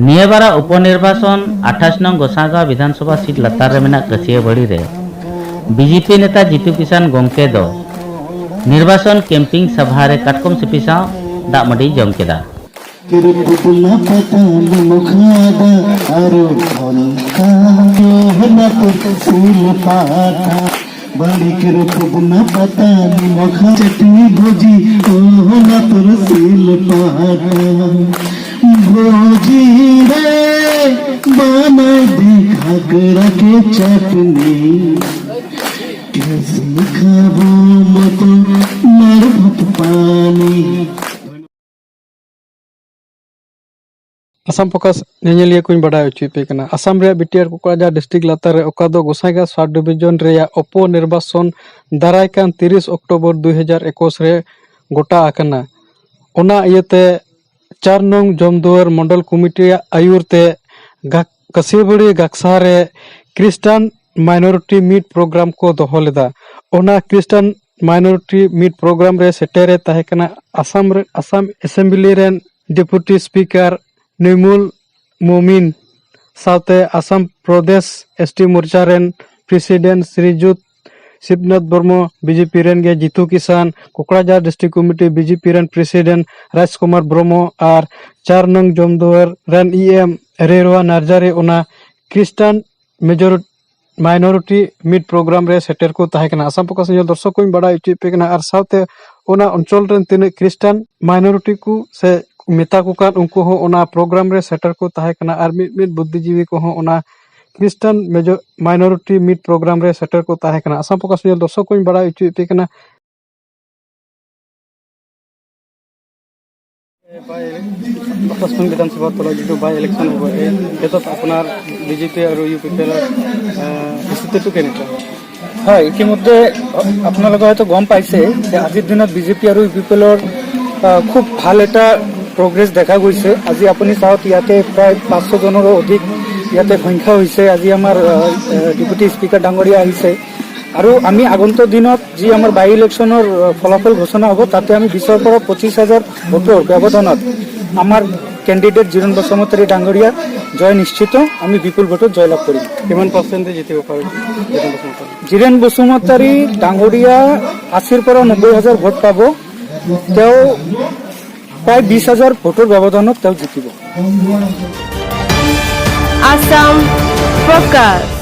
नियबारा उपनिर्वाचन 28 नং गोसागांव विधानसभा seat लतार रे मेना कसिया बड़ी रे बीजेपी नेता जीतू किसान गोंके दो निर्वाचन कैंपिंग सभा रे काटकम सिपिसा दामडी जम केदा बड़ी के रुपना पता मखा चटनी भोजी ओहना पर सील पाटा भोजी रे बना दी घाघरा के चटनी कैसे खाबो मत मर पानी आसाम फोकस नेलिया को बड़ा उचित आसाम रे बीटीआर कोकराझार डिस्ट्रिक्ट लतार रे ओका दो गोसाईगांव सब डिवीजन रे उप निर्वाचन दारायकान 30 अक्टोबर 2021 रे गोटा आकना ओना इयते 4 नং जमदुआर मंडल कमिटी आयुरते कसिबड़ी गक्सा रे क्रिस्टियन माइनॉरिटी मीट प्रोग्राम को दोहो लेदा ओना क्रिस्टियन माइनॉरिटी मीट प्रोग्राम रे सेटेरे ताहेकना आसाम असेंबली रेन डिप्यूटी स्पीकर निमुल मोमिन साथे आसाम प्रदेश एसटी मोर्चा रेन प्रेसिडेंट श्रीजुत शिवनाथ बर्मा बीजेपी रेन गे Jitu Kisan Kokrajhar district committee BJP रेन प्रेसिडेंट राजकुमार ब्रह्म और 4 नং जमदुआर रेन ईएम रेरवा नार्जारी ओना क्रिस्टियन माइनॉरिटी मीट प्रोग्राम रे सेटर को ताहेकना आसाम फोकस दर्शक को बड़ा उचित पेकना और साथे ओना अंचल रेन तिने क्रिस्टियन माइनॉरिटी को से मेता को कान उनको हो ओना प्रोग्राम रे सेटर को ताहेकना और मिड बुद्धिजीवी को हो ओना क्रिस्टियन माइनॉरिटी मीट प्रोग्राम रे सेटर को ताहेकना आसाम फोकस दर्शक को बड़ा उचित पेकना विधानसभा तला जो बाय इलेक्शन हो ये अपना बीजेपी और यूपीपीएल स्थिति तो केनेका হয় ইতিমধ্যে আপোনালোকে হয়তো গম পাইছে যে আজিৰ দিনত বিজেপি আৰু ইউপিপিএলৰ খুব ভাল এটা প্ৰগ্ৰেছ দেখা গৈছে। আজি আপুনি চাওক ইয়াতে প্ৰায় 500 জনৰো অধিক ইয়াতে সংখ্যা হৈছে। আজি আমাৰ ডেপুটি স্পিকাৰ ডাঙৰীয়া আহিছে আৰু আমি আগন্তুক দিনত যি আমাৰ বাই ইলেকশ্যনৰ ফলাফল ঘোষণা হ'ব তাতে আমি 20ৰ পৰা 25,000 ভোটৰ ব্যৱধানত আমাৰ कैंडिडेट जीरन बसुमतारी डांगरिया जय निश्चित आमी विपुल भोटत जयलाभ करिम। किमान परसेंटेज जितिब पारे जीरन बसुमतारी डांगरिया 80 পৰা 90,000 भोट पाबो तेও प्राय 20,000 भोटर व्यवधानत तेও जितिब। आसाम फोकस।